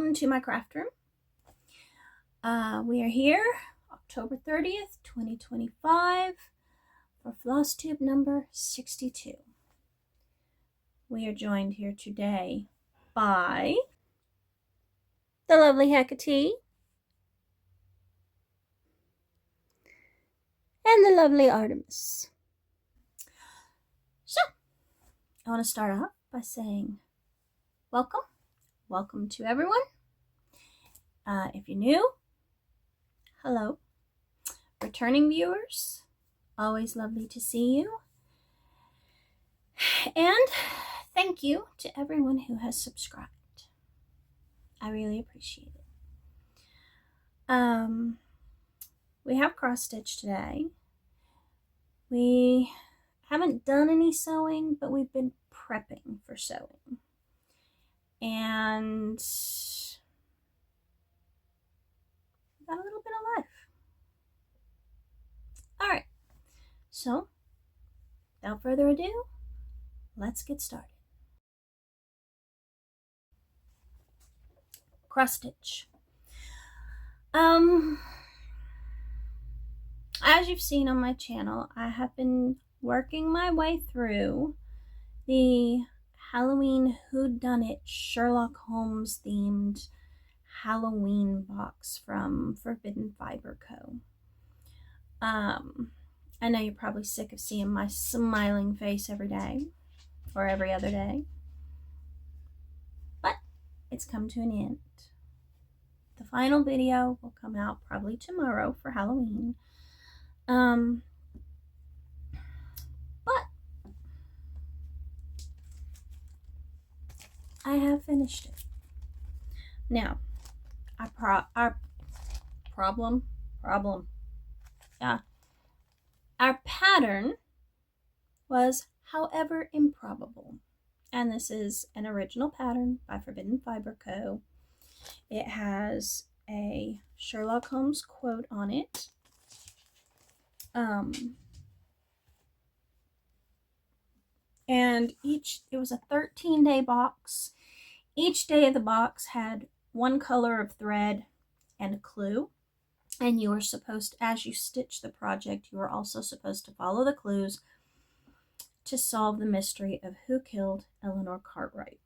welcome to my craft room. We are here October 30th, 2025 for Flosstube number 62. We are joined here today by the lovely Hecate and the lovely Artemis. So, I want to start off by saying welcome to everyone. If you're new, hello. Returning viewers, always lovely to see you. And thank you to everyone who has subscribed. I really appreciate it. We have cross stitch today. We haven't done any sewing, but we've been prepping for sewing. And got a little bit of life. All right, so without further ado, let's get started. Cross stitch. As you've seen on my channel, I have been working my way through the Halloween whodunit Sherlock Holmes themed Halloween box from Forbidden Fiber Co. I know you're probably sick of seeing my smiling face every day or every other day, but it's come to an end. The final video will come out probably tomorrow for Halloween. But I have finished it. Now, our pattern was however improbable. And this is an original pattern by Forbidden Fiber Co. It has a Sherlock Holmes quote on it. And it was a 13-day box. Each day of the box had one color of thread and a clue. And you were supposed, as you stitch the project, you were also supposed to follow the clues to solve the mystery of who killed Eleanor Cartwright.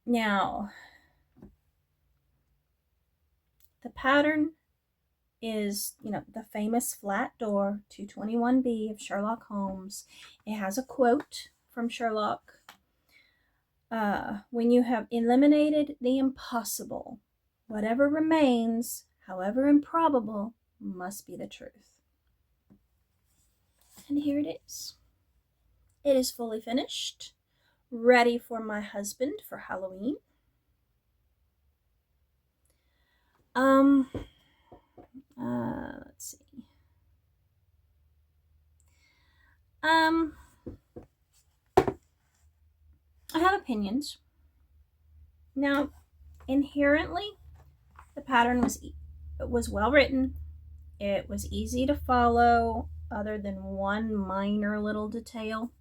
Now, the pattern is, the famous flat door 221B of Sherlock Holmes. It has a quote from Sherlock. When you have eliminated the impossible, whatever remains, however improbable, must be the truth. And here it is. It is fully finished, ready for my husband for Halloween. Let's see. I have opinions. Now, inherently, the pattern was well written. It was easy to follow, other than one minor little detail.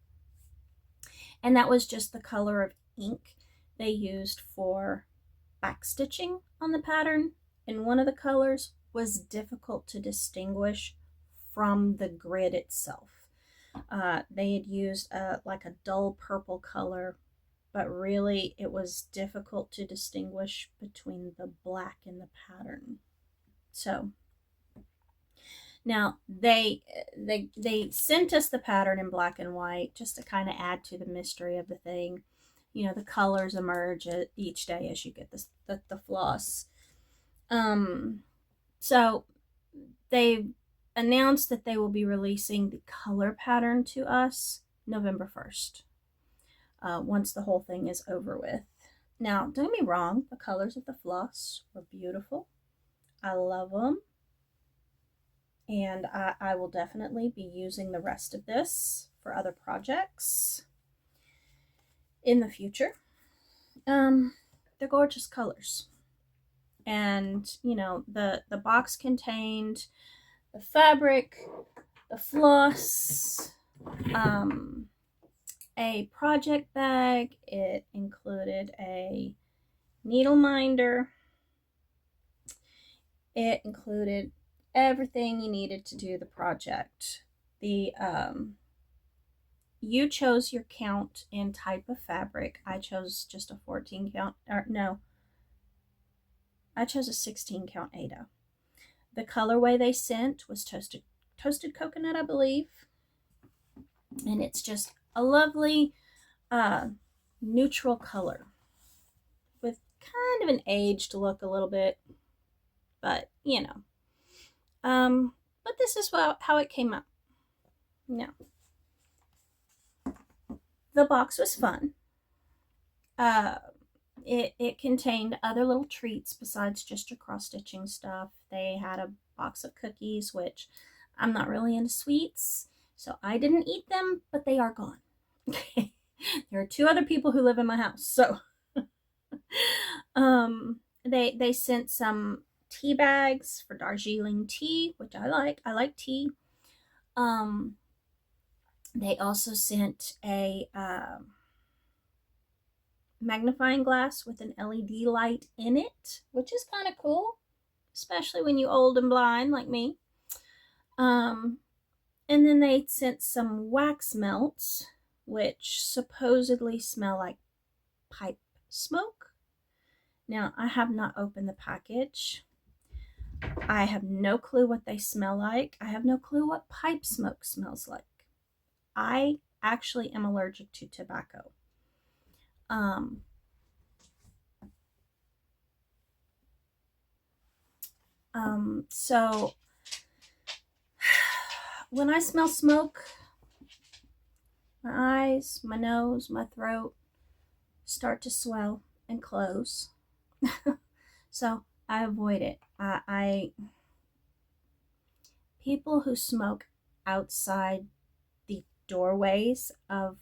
And that was just the color of ink they used for backstitching on the pattern. And one of the colors was difficult to distinguish from the grid itself. They had used like a dull purple color, but really it was difficult to distinguish between the black and the pattern. So now they sent us the pattern in black and white just to kind of add to the mystery of the thing. The colors emerge each day as you get the floss. So they announced that they will be releasing the color pattern to us November 1st. Once the whole thing is over with. Now, don't get me wrong, the colors of the floss were beautiful. I love them. And I will definitely be using the rest of this for other projects in the future. They're gorgeous colors. And, the box contained the fabric, the floss, a project bag. It included a needle minder. It included everything you needed to do the project. The you chose your count and type of fabric. I chose just a 14 count, or no, I chose a 16 count Aida. The colorway they sent was toasted coconut, I believe. And it's just a lovely neutral color with kind of an aged look a little bit, but you know. But this is how it came up. Now, the box was fun. It contained other little treats besides just your cross-stitching stuff. They had a box of cookies, which I'm not really into sweets, so I didn't eat them, but they are gone. There are 2 other people who live in my house, so they sent some tea bags for Darjeeling tea, which I like. I like tea. They also sent a magnifying glass with an LED light in it, which is kind of cool, especially when you're old and blind like me. And then they sent some wax melts, which supposedly smell like pipe smoke. Now, I have not opened the package. I have no clue what they smell like. I have no clue what pipe smoke smells like. I actually am allergic to tobacco. So when I smell smoke, my eyes, my nose, my throat start to swell and close. So I avoid it. People who smoke outside the doorways of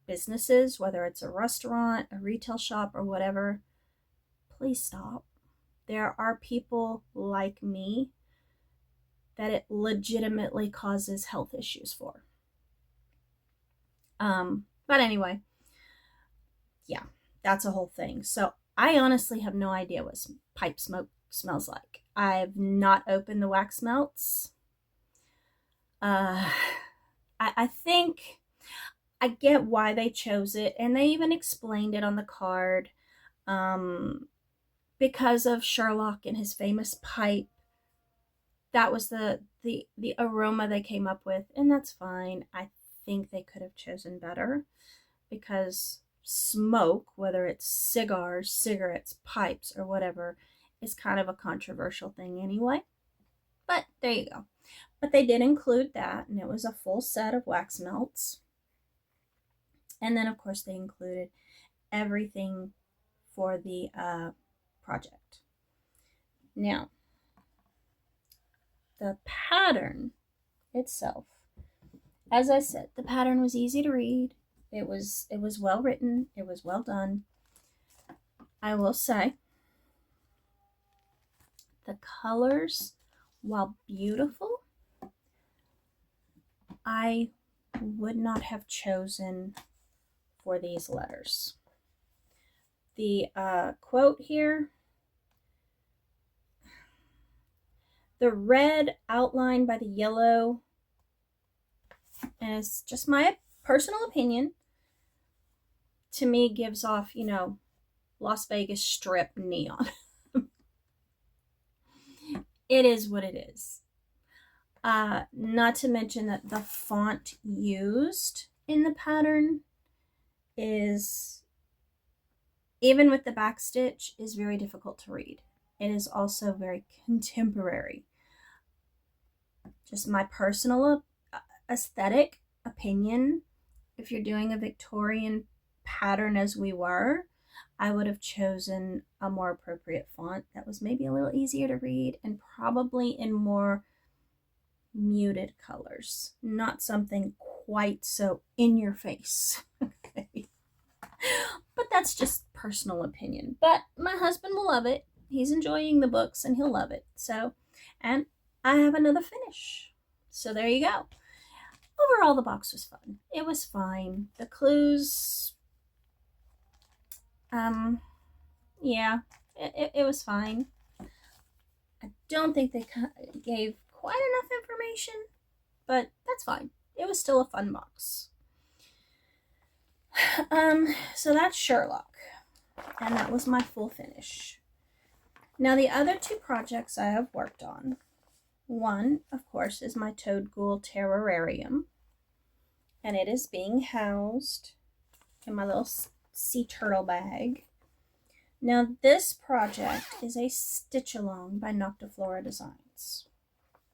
businesses, whether it's a restaurant, a retail shop, or whatever, please stop. There are people like me that it legitimately causes health issues for. But anyway, yeah, that's a whole thing. So I honestly have no idea what pipe smoke smells like. I've not opened the wax melts. I think I get why they chose it, and they even explained it on the card. Because of Sherlock and his famous pipe, that was the aroma they came up with, and that's fine. I think they could have chosen better, because smoke, whether it's cigars, cigarettes, pipes, or whatever, is kind of a controversial thing anyway. But there you go. But they did include that, and it was a full set of wax melts. And then, of course, they included everything for the project. Now, the pattern itself, as I said, the pattern was easy to read. It was well written. It was well done. I will say, the colors, while beautiful, I would not have chosen for these letters. The quote here, the red outlined by the yellow, and it's just my personal opinion, to me gives off, Las Vegas Strip neon. It is what it is. Not to mention that the font used in the pattern is, even with the back stitch, is very difficult to read. It is also very contemporary. Just my personal aesthetic opinion, if you're doing a Victorian pattern as we were, I would have chosen a more appropriate font that was maybe a little easier to read and probably in more muted colors, not something quite so in your face. Okay. But that's just personal opinion. But my husband will love it. He's enjoying the books and he'll love it. So, and I have another finish. So there you go. overall, the box was fun. It was fine. The clues, yeah, it was fine. I don't think they gave quite enough information, but that's fine. It was still a fun box. So that's Sherlock, and that was my full finish. Now the other two projects I have worked on, one, of course, is my Toad Ghoul Terrarium, and it is being housed in my little sea turtle bag. Now this project is a stitch along by Noctiflora Designs.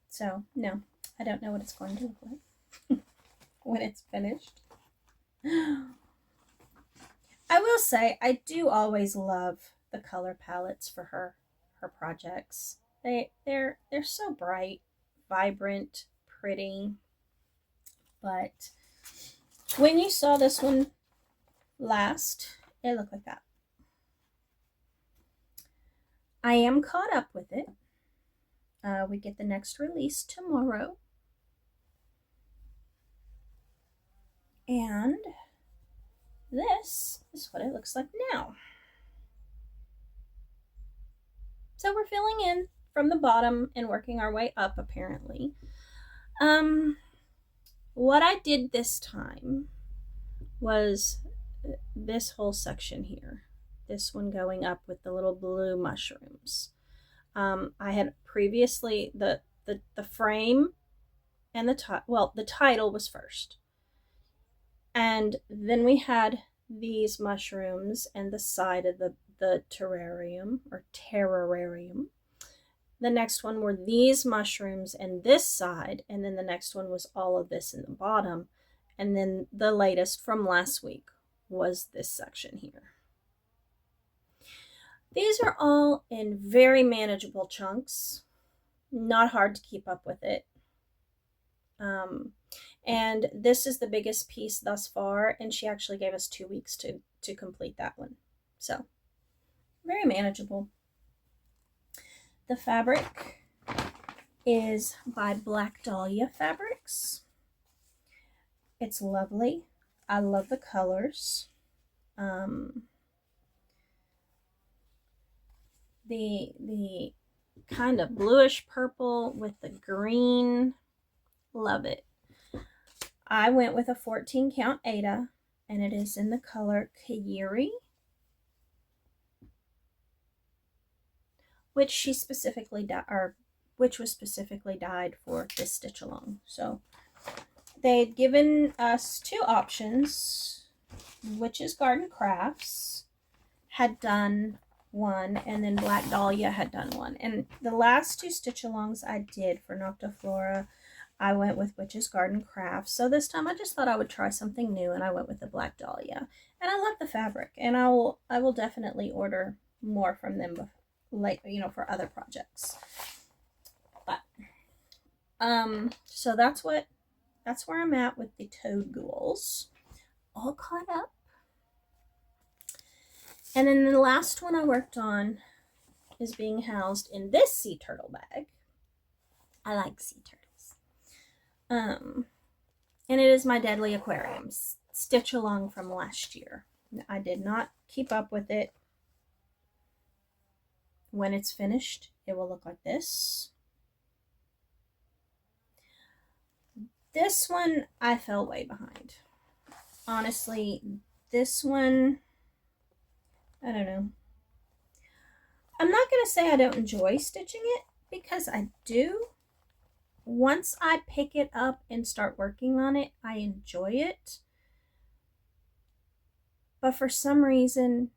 So no, I don't know what it's going to look like when it's finished. I will say I do always love the color palettes for her projects. They're so bright, vibrant, pretty. But when you saw this one last, it looked like that. I am caught up with it. We get the next release tomorrow. And this is what it looks like now. So we're filling in from the bottom and working our way up, apparently. What I did this time was this whole section here. This one going up with the little blue mushrooms. I had previously, the frame and the title was first. And then we had these mushrooms and the side of the terrarium or terrarium. The next one were these mushrooms and this side, and then the next one was all of this in the bottom. And then the latest from last week was this section here. These are all in very manageable chunks, not hard to keep up with it. And this is the biggest piece thus far, and she actually gave us 2 weeks to complete that one. So, very manageable. The fabric is by Black Dahlia Fabrics. It's lovely. I love the colors. The kind of bluish purple with the green. Love it. I went with a 14 count Aida, and it is in the color Kayiri, which was specifically dyed for this stitch along. So they'd given us 2 options. Witch's Garden Crafts had done one, and then Black Dahlia had done one. And the last 2 stitch alongs I did for Noctiflora, I went with Witch's Garden Crafts. So this time I just thought I would try something new, and I went with the Black Dahlia. And I love the fabric, and I will definitely order more from them for other projects. But so that's where I'm at with the Toad Ghouls. All caught up. And then the last one I worked on is being housed in this sea turtle bag. I like sea turtles. And it is my Deadly Aquariums stitch along from last year. I did not keep up with it. When it's finished, it will look like this. This one, I fell way behind. Honestly, this one, I don't know. I'm not going to say I don't enjoy stitching it, because I do. Once I pick it up and start working on it, I enjoy it. But for some reason,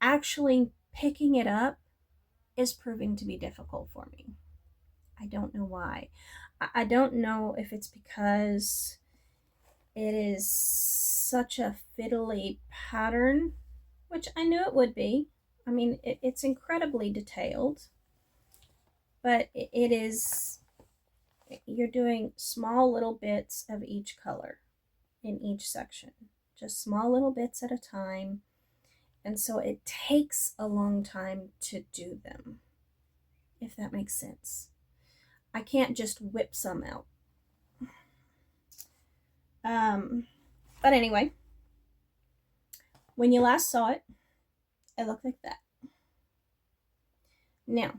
actually picking it up is proving to be difficult for me. I don't know why. I don't know if it's because it is such a fiddly pattern, which I knew it would be. I mean, it's incredibly detailed, but it is, you're doing small little bits of each color in each section, just small little bits at a time. And so it takes a long time to do them, if that makes sense. I can't just whip some out. But anyway, when you last saw it, it looked like that. Now,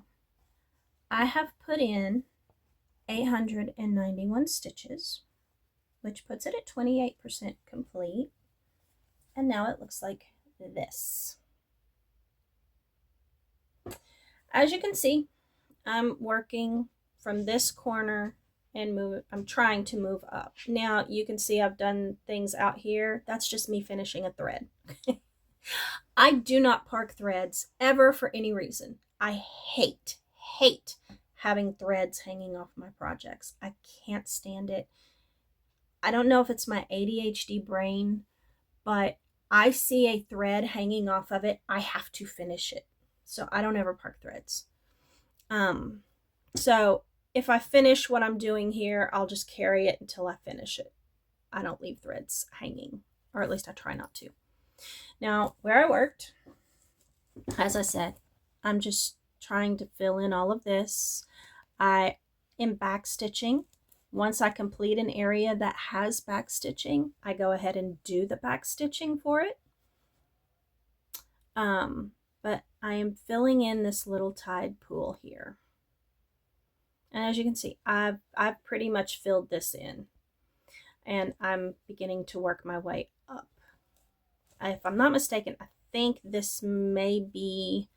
I have put in 891 stitches, which puts it at 28% complete. And now it looks like this. As you can see, I'm working from this corner and I'm trying to move up. Now you can see I've done things out here. That's just me finishing a thread. I do not park threads ever for any reason. I hate having threads hanging off my projects. I can't stand it. I don't know if it's my ADHD brain, but I see a thread hanging off of it, I have to finish it. So I don't ever park threads. So if I finish what I'm doing here, I'll just carry it until I finish it. I don't leave threads hanging, or at least I try not to. Now, where I worked, as I said, I'm just trying to fill in all of this. I am back stitching. Once I complete an area that has back stitching, I go ahead and do the back stitching for it. But I am filling in this little tide pool here. And as you can see, I've pretty much filled this in. And I'm beginning to work my way up. If I'm not mistaken, I think this may be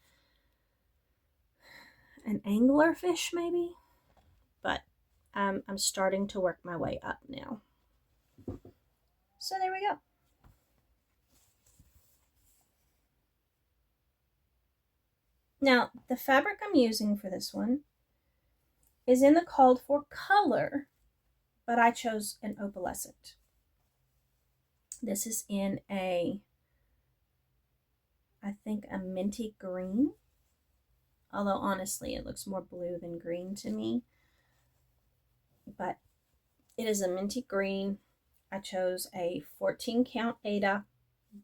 an anglerfish maybe. But I'm starting to work my way up now. So there we go. Now, the fabric I'm using for this one is in the called for color, but I chose an opalescent. This is in I think a minty green, although honestly it looks more blue than green to me. But it is a minty green. I chose a 14 count Aida,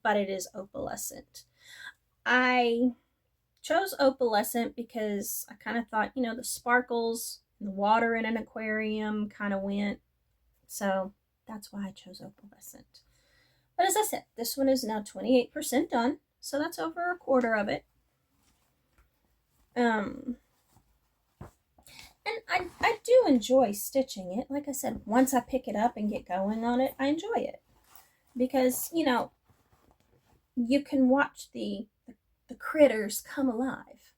but it is opalescent. I chose opalescent because I kind of thought, the sparkles, the water in an aquarium kind of went. So that's why I chose opalescent. But as I said, this one is now 28% done. So that's over a quarter of it. And I do enjoy stitching it. Like I said, once I pick it up and get going on it, I enjoy it. Because, you can watch the critters come alive.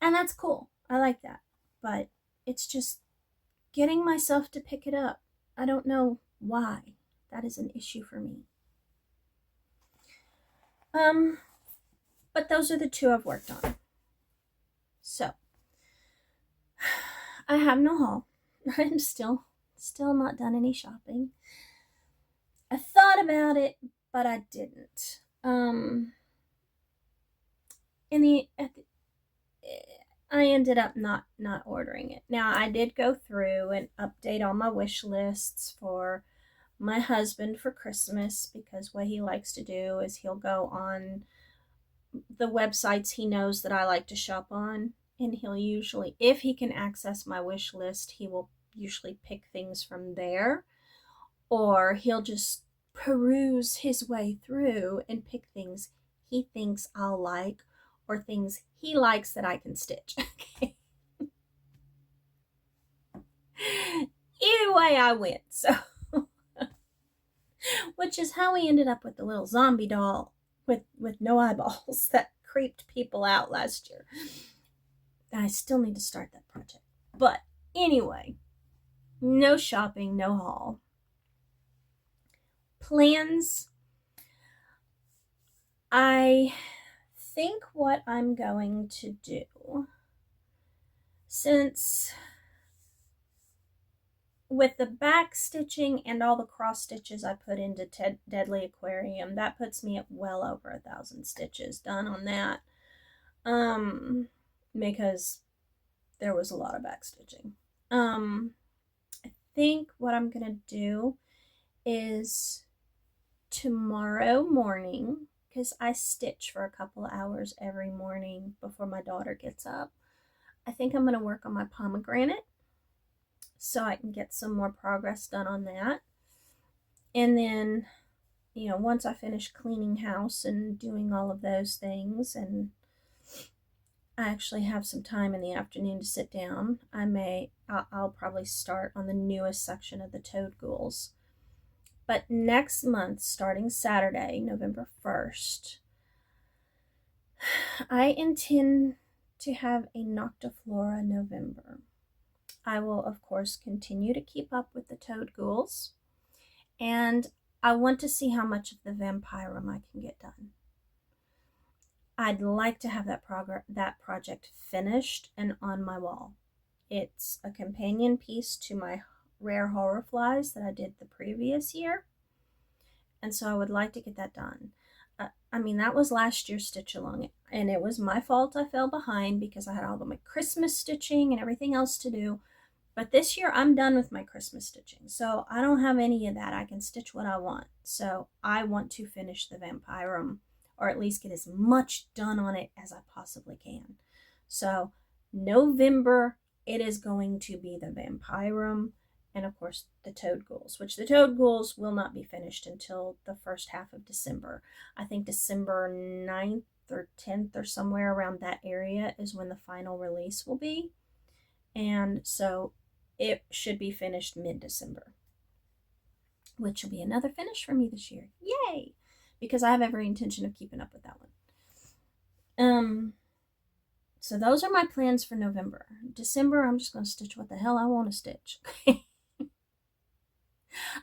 And that's cool. I like that. But it's just getting myself to pick it up. I don't know why. That is an issue for me. But those are the two I've worked on. So, I have no haul. I'm still not done any shopping. I thought about it, but I didn't. I ended up not ordering it. Now, I did go through and update all my wish lists for my husband for Christmas, because what he likes to do is he'll go on the websites he knows that I like to shop on, and he'll usually, if he can access my wish list, he will usually pick things from there, or he'll just peruse his way through and pick things he thinks I'll like, or things he likes that I can stitch. Okay. Either way, I win. So, which is how we ended up with the little zombie doll with no eyeballs that creeped people out last year. I still need to start that project. But anyway, no shopping, no haul. Plans. I think what I'm going to do, since with the back stitching and all the cross stitches I put into Deadly Aquarium, that puts me at well over 1,000 stitches done on that. Because there was a lot of back stitching. I think what I'm gonna do is tomorrow morning, because I stitch for a couple of hours every morning before my daughter gets up, I think I'm gonna work on my pomegranate so I can get some more progress done on that. And then, once I finish cleaning house and doing all of those things, and I actually have some time in the afternoon to sit down, I'll probably start on the newest section of the Toad Ghouls. But next month, starting Saturday, November 1st, I intend to have a Noctiflora November. I will, of course, continue to keep up with the Toad Ghouls, and I want to see how much of the Vampirum I can get done. I'd like to have that project finished and on my wall. It's a companion piece to my rare horror flies that I did the previous year, and so I would like to get that done. That was last year's stitch along, and it was my fault I fell behind because I had all of my Christmas stitching and everything else to do. But this year I'm done with my Christmas stitching, so I don't have any of that. I can stitch what I want. So I want to finish the Vampirum, or at least get as much done on it as I possibly can. So November, it is going to be the Vampirum, and of course the Toad Ghouls, which the Toad Ghouls will not be finished until the first half of December. I think December 9th or 10th or somewhere around that area is when the final release will be. And so it should be finished mid-December, which will be another finish for me this year. Yay! Because I have every intention of keeping up with that one. So those are my plans for November. December, I'm just going to stitch what the hell I want to stitch.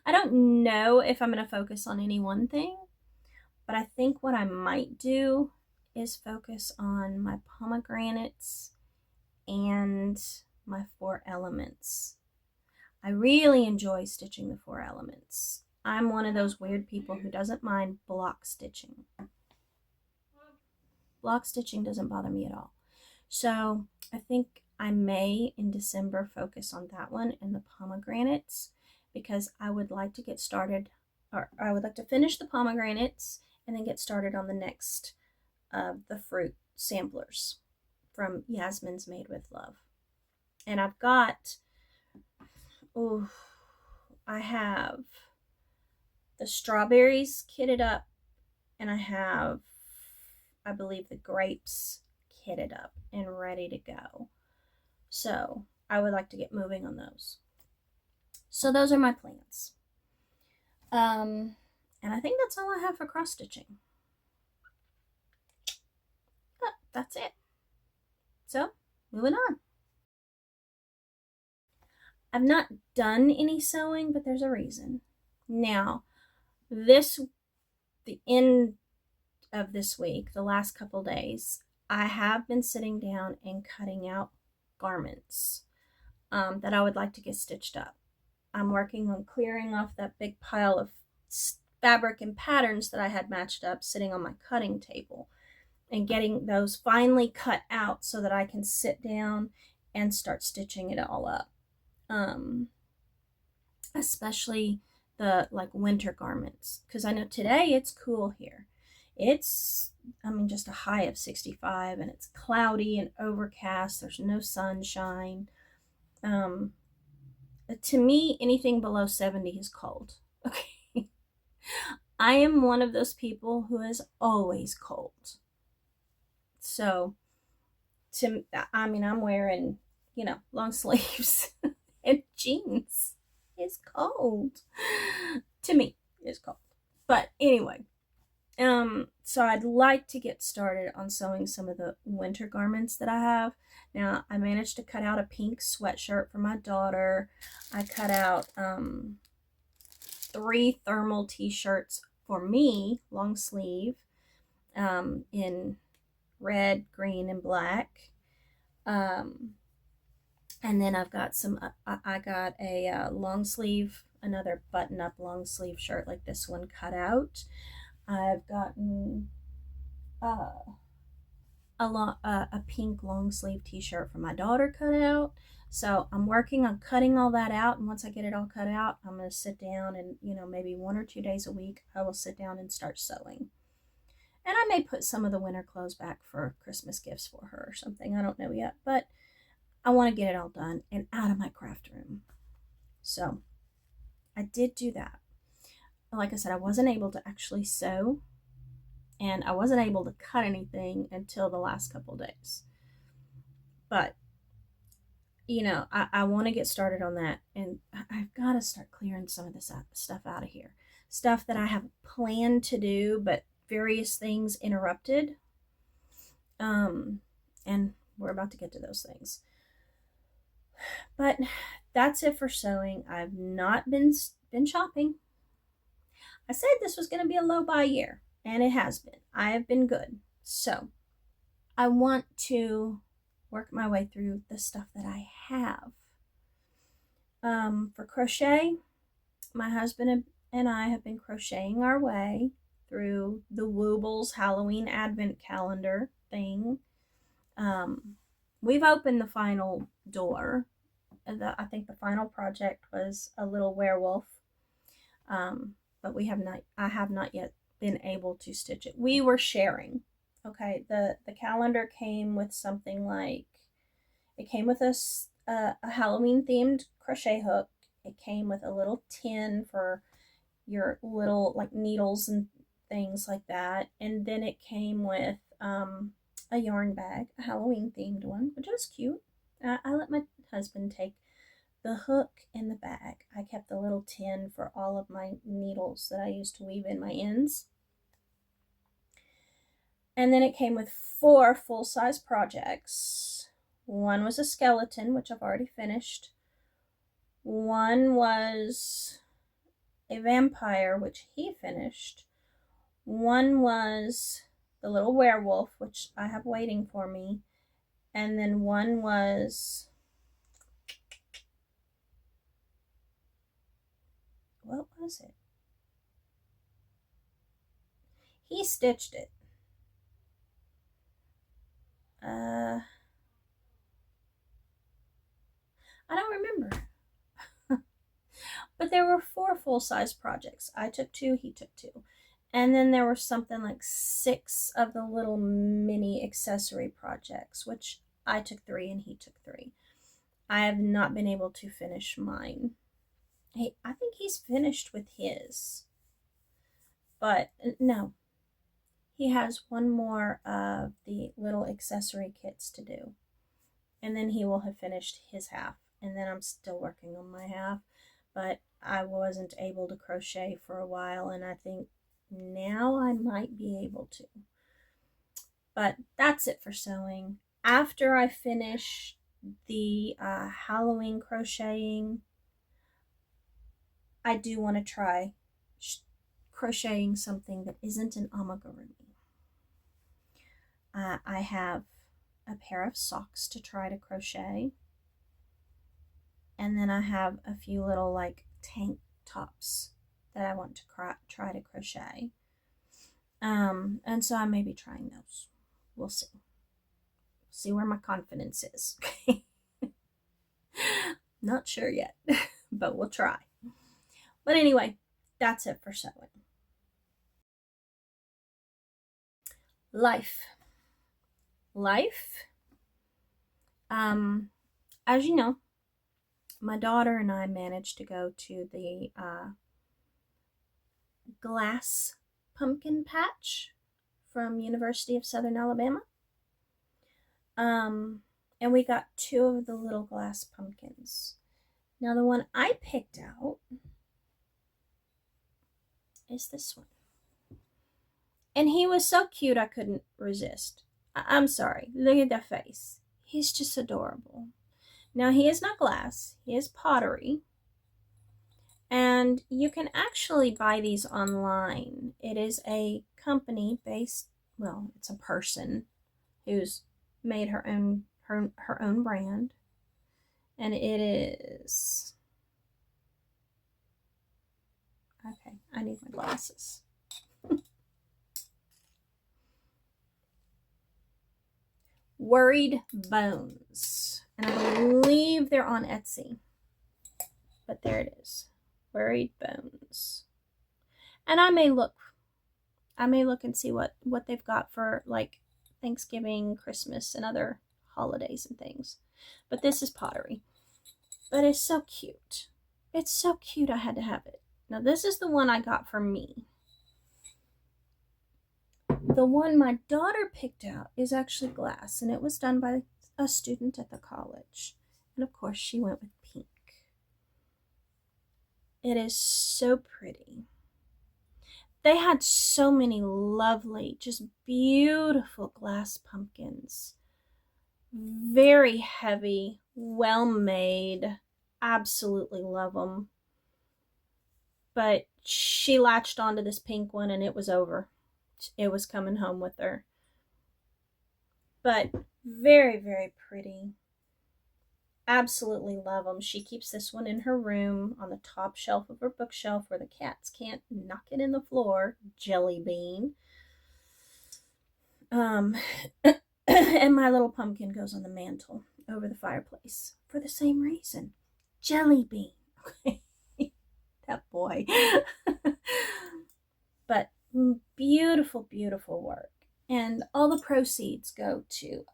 I don't know if I'm going to focus on any one thing, but I think what I might do is focus on my pomegranates and my 4 elements. I really enjoy stitching the 4 elements. I'm one of those weird people who doesn't mind block stitching. Block stitching doesn't bother me at all. So I think I may in December focus on that one and the pomegranates, because I would like to get started, or I would like to finish the pomegranates and then get started on the next of the fruit samplers from Yasmin's Made with Love. And I've got, I have the strawberries kitted up, and I have, I believe, the grapes kitted up and ready to go. So I would like to get moving on those. So those are my plans. And I think that's all I have for cross stitching. But that's it. So moving on. I've not done any sewing, but there's a reason. Now, the end of this week, the last couple days, I have been sitting down and cutting out garments that I would like to get stitched up. I'm working on clearing off that big pile of fabric and patterns that I had matched up sitting on my cutting table, and getting those finally cut out so that I can sit down and start stitching it all up. Especially the winter garments, because I know today it's cool here. It's just a high of 65, and it's cloudy and overcast. There's no sunshine. To me, anything below 70 is cold. Okay. I am one of those people who is always cold. So I'm wearing, long sleeves and jeans. It's cold. To me, it's cold. But anyway, so I'd like to get started on sewing some of the winter garments that I have. Now, I managed to cut out a pink sweatshirt for my daughter. I cut out 3 thermal t-shirts for me, long sleeve, in red, green, and black. And then I've got I got a long sleeve, another button-up long sleeve shirt like this one cut out. I've gotten a pink long sleeve t-shirt for my daughter cut out. So I'm working on cutting all that out, and once I get it all cut out, I'm going to sit down and, maybe 1 or 2 days a week, I will sit down and start sewing. And I may put some of the winter clothes back for Christmas gifts for her or something. I don't know yet, but I want to get it all done and out of my craft room. So I did do that. like I said, I wasn't able to actually sew, and I wasn't able to cut anything until the last couple days. But you know, I want to get started on that, and I've got to start clearing some of this stuff out of here. Stuff that I have planned to do, but various things interrupted. And we're about to get to those things. But that's it for sewing. I've not been shopping. I said this was going to be a low buy year, and it has been. I have been good. So I want to work my way through the stuff that I have. For crochet, my husband and I have been crocheting our way through the Woobles Halloween Advent Calendar thing. We've opened the final door. I think the final project was a little werewolf, but I have not yet been able to stitch it. We were sharing. Okay, the calendar came with something like, it came with a Halloween themed crochet hook. It came with a little tin for your little like needles and things like that, and then it came with a yarn bag, a Halloween themed one, which was cute. I let my husband take the hook and the bag. I kept the little tin for all of my needles that I used to weave in my ends. And then it came with 4 full-size projects. One was a skeleton, which I've already finished. One was a vampire, which he finished. One was the little werewolf, which I have waiting for me. And then one was, what was it? He stitched it. I don't remember. But there were 4 full-size projects. I took 2, he took 2. And then there were something like 6 of the little mini accessory projects, which I took 3 and he took 3. I have not been able to finish mine. Hey, I think he's finished with his. But no. He has one more of the little accessory kits to do. And then he will have finished his half. And then I'm still working on my half. But I wasn't able to crochet for a while, and I think now I might be able to. But that's it for sewing. After I finish the Halloween crocheting, I do want to try crocheting something that isn't an amigurumi. I have a pair of socks to try to crochet. And then I have a few little like tank tops that I want to try to crochet. And so I may be trying those. We'll see. See where my confidence is. Not sure yet, but we'll try. But anyway, that's it for sewing. Life. As you know, my daughter and I managed to go to the glass pumpkin patch from University of Southern Alabama. And we got 2 of the little glass pumpkins. Now the one I picked out is this one. And he was so cute I couldn't resist. I'm sorry, look at the face. He's just adorable. Now, he is not glass, he is pottery. And you can actually buy these online. It is a company based, well, it's a person who's made her own brand. And it is, okay, I need my glasses. Worried Bones. And I believe they're on Etsy. But there it is. Worried Bones. And I may look and see what they've got for like Thanksgiving, Christmas, and other holidays and things. But this is pottery. But it's so cute. It's so cute I had to have it. Now this is the one I got for me. The one my daughter picked out is actually glass, and it was done by a student at the college. And of course, she went with pink. It is so pretty. They had so many lovely, just beautiful glass pumpkins. Very heavy, well made. Absolutely love them. But she latched onto this pink one and it was over. It was coming home with her. But very, very pretty. Absolutely love them. She keeps this one in her room on the top shelf of her bookshelf where the cats can't knock it in the floor. Jelly bean. And my little pumpkin goes on the mantle over the fireplace for the same reason. Jelly bean. That boy. But beautiful, beautiful work. And all the proceeds go to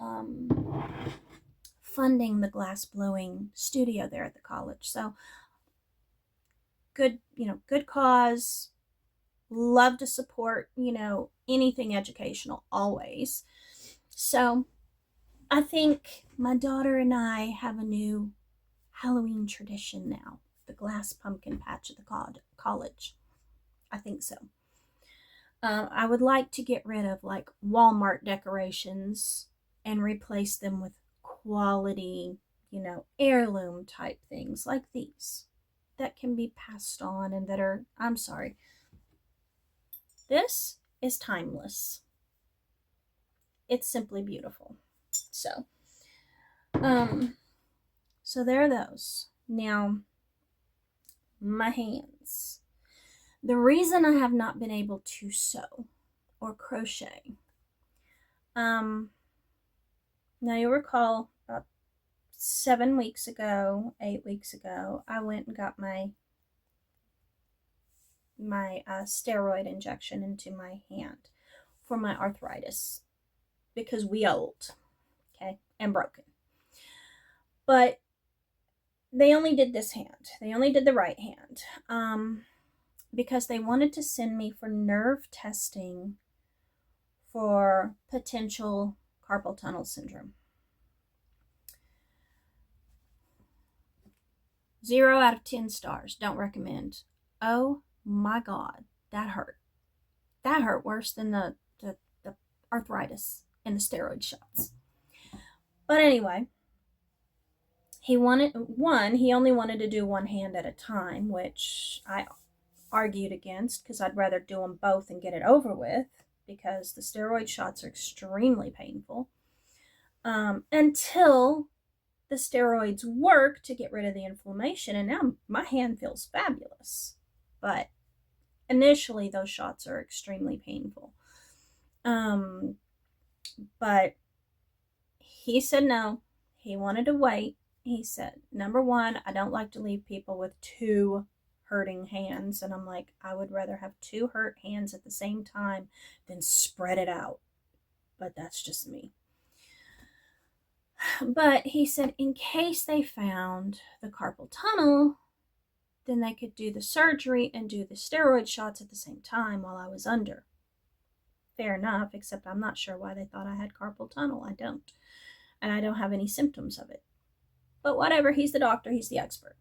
funding the glass blowing studio there at the college. So good, good cause. Love to support, anything educational always. So I think my daughter and I have a new Halloween tradition now. The glass pumpkin patch at the college. I think so. I would like to get rid of like Walmart decorations and replace them with quality, heirloom type things like these that can be passed on and that are, I'm sorry, this is timeless. It's simply beautiful. So there are those. Now, my hands. The reason I have not been able to sew or crochet, now you'll recall about 8 weeks ago, I went and got my steroid injection into my hand for my arthritis because we old, okay, and broken. But they only did this hand. They only did the right hand because they wanted to send me for nerve testing for potential carpal tunnel syndrome. 0 out of 10 stars. Don't recommend. Oh my God, that hurt. That hurt worse than the arthritis and the steroid shots. But anyway, he only wanted to do one hand at a time, which I argued against because I'd rather do them both and get it over with because the steroid shots are extremely painful until the steroids work to get rid of the inflammation, and now my hand feels fabulous. But initially those shots are extremely painful. But he said no. He wanted to wait. He said, number one, I don't like to leave people with 2 hurting hands. And I'm like, I would rather have 2 hurt hands at the same time than spread it out. But that's just me. But he said, in case they found the carpal tunnel, then they could do the surgery and do the steroid shots at the same time while I was under. Fair enough, except I'm not sure why they thought I had carpal tunnel. I don't. And I don't have any symptoms of it. But whatever, he's the doctor, he's the expert.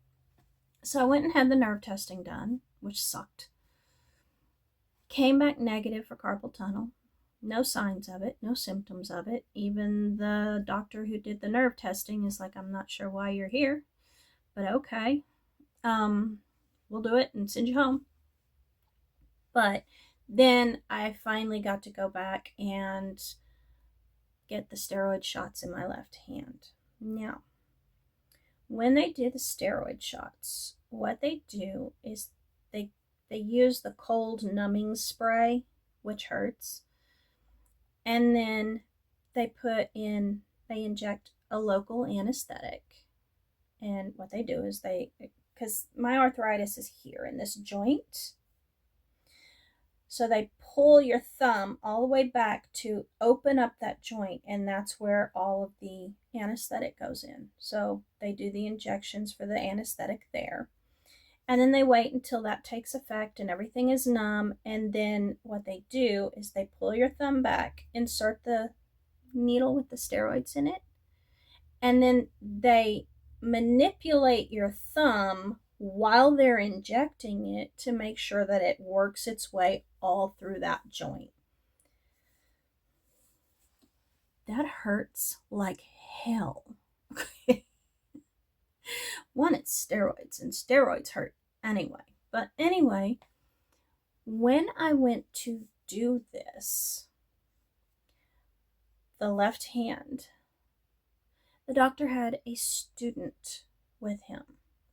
So I went and had the nerve testing done, which sucked. Came back negative for carpal tunnel. No signs of it, no symptoms of it. Even the doctor who did the nerve testing is like, I'm not sure why you're here, but okay. We'll do it and send you home. But then I finally got to go back and get the steroid shots in my left hand. Now, when they do the steroid shots, what they do is they use the cold numbing spray, which hurts, and then they inject a local anesthetic. And what they do is because my arthritis is here in this joint, so they pull your thumb all the way back to open up that joint, and that's where all of the anesthetic goes in. So they do the injections for the anesthetic there. And then they wait until that takes effect and everything is numb. And then what they do is they pull your thumb back, insert the needle with the steroids in it, and then they manipulate your thumb while they're injecting it to make sure that it works its way all through that joint. That hurts like hell. One, it's steroids, and steroids hurt anyway. But anyway, when I went to do this, the left hand, the doctor had a student with him.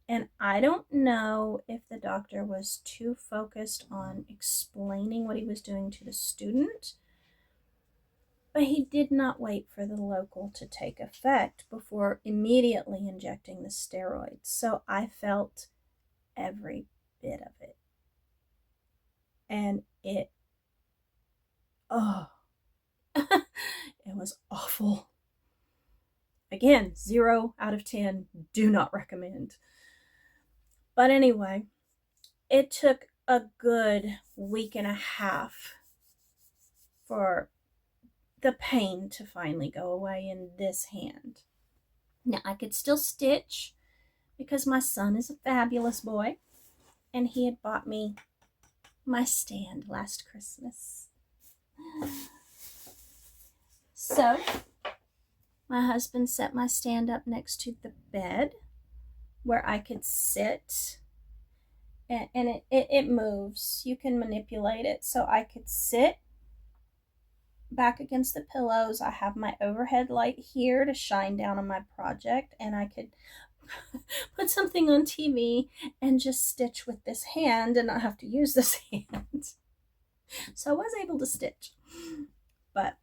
And I don't know if the doctor was too focused on explaining what he was doing to the student, but he did not wait for the local to take effect before immediately injecting the steroids. So I felt every bit of it. And it was awful. Again, 0 out of 10, do not recommend. But anyway, it took a good week and a half for the pain to finally go away in this hand. Now, I could still stitch because my son is a fabulous boy, and he had bought me my stand last Christmas. So, my husband set my stand up next to the bed where I could sit, and it moves. You can manipulate it. So I could sit back against the pillows. I have my overhead light here to shine down on my project, and I could put something on TV and just stitch with this hand and not have to use this hand. So I was able to stitch, but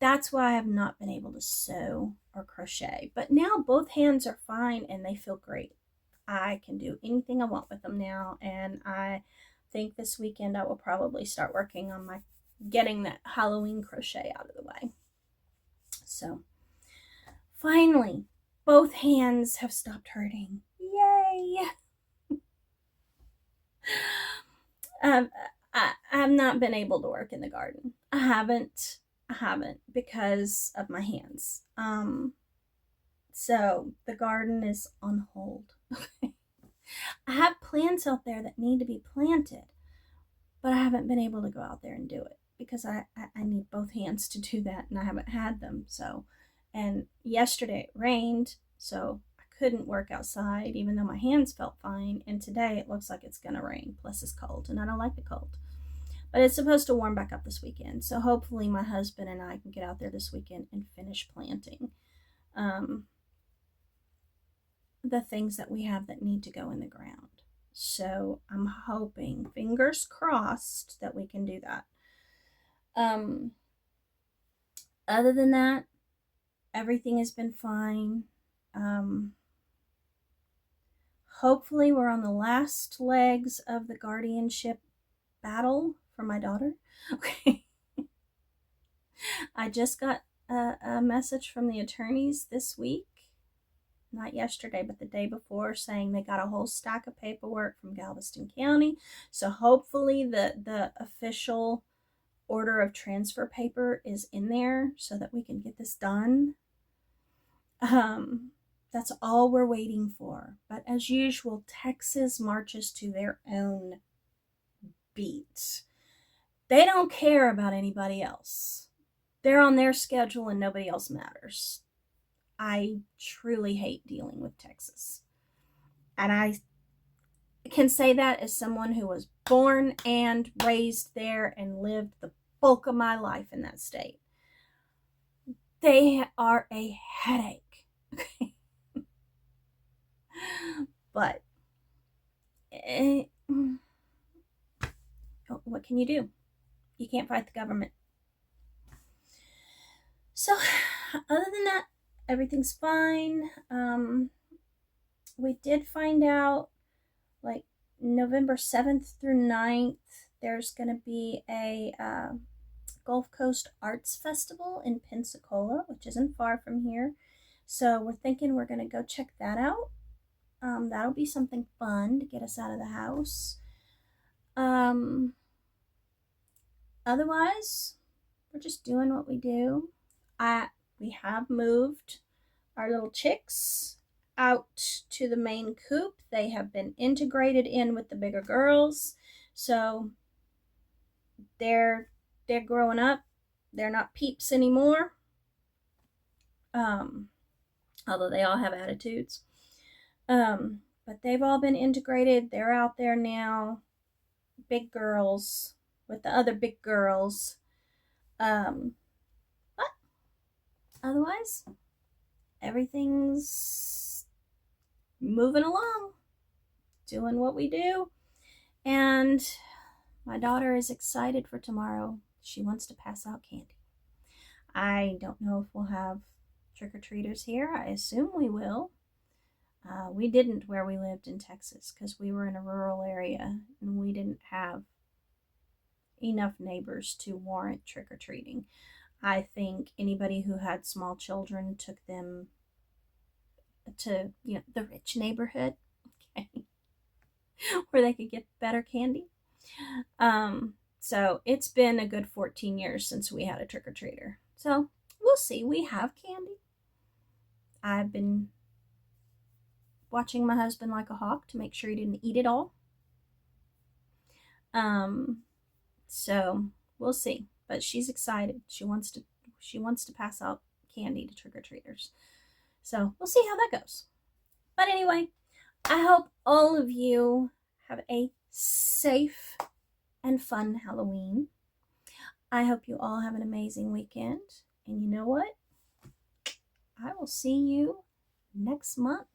that's why I have not been able to sew or crochet. But now both hands are fine and they feel great. I can do anything I want with them now, and I think this weekend I will probably start working on getting that Halloween crochet out of the way. So finally, both hands have stopped hurting. Yay! I've not been able to work in the garden. I haven't because of my hands. So the garden is on hold. I have plants out there that need to be planted, but I haven't been able to go out there and do it because I need both hands to do that, and I haven't had them. So, and yesterday it rained, so I couldn't work outside even though my hands felt fine, and today it looks like it's gonna rain, plus it's cold, and I don't like the cold. But it's supposed to warm back up this weekend, so hopefully my husband and I can get out there this weekend and finish planting the things that we have that need to go in the ground. So I'm hoping, fingers crossed, that we can do that. Other than that, everything has been fine. Hopefully we're on the last legs of the guardianship battle for my daughter. Okay. I just got a message from the attorneys this week, not yesterday, but the day before, saying they got a whole stack of paperwork from Galveston County. So hopefully the official order of transfer paper is in there so that we can get this done. That's all we're waiting for. But as usual, Texas marches to their own beat. They don't care about anybody else. They're on their schedule and nobody else matters. I truly hate dealing with Texas. And I can say that as someone who was born and raised there and lived the bulk of my life in that state. They are a headache. But what can you do? You can't fight the government. So other than that, everything's fine. We did find out, like, November 7th through 9th, there's going to be a Gulf Coast Arts Festival in Pensacola, which isn't far from here. So we're thinking we're going to go check that out. That'll be something fun to get us out of the house. Um, Otherwise, we're just doing what we do. We have moved our little chicks out to the main coop. They have been integrated in with the bigger girls. So they're growing up. They're not peeps anymore. Although they all have attitudes. But they've all been integrated. They're out there now, big girls with the other big girls. But otherwise, everything's moving along, doing what we do. And my daughter is excited for tomorrow. She wants to pass out candy. I don't know if we'll have trick-or-treaters here. I assume we will. We didn't where we lived in Texas because we were in a rural area and we didn't have enough neighbors to warrant trick-or-treating. I think anybody who had small children took them to, the rich neighborhood, okay, where they could get better candy. So it's been a good 14 years since we had a trick-or-treater. So we'll see. We have candy. I've been watching my husband like a hawk to make sure he didn't eat it all. So we'll see. But she's excited. She wants to pass out candy to trick-or-treaters. So we'll see how that goes. But anyway, I hope all of you have a safe and fun Halloween. I hope you all have an amazing weekend. And you know what? I will see you next month.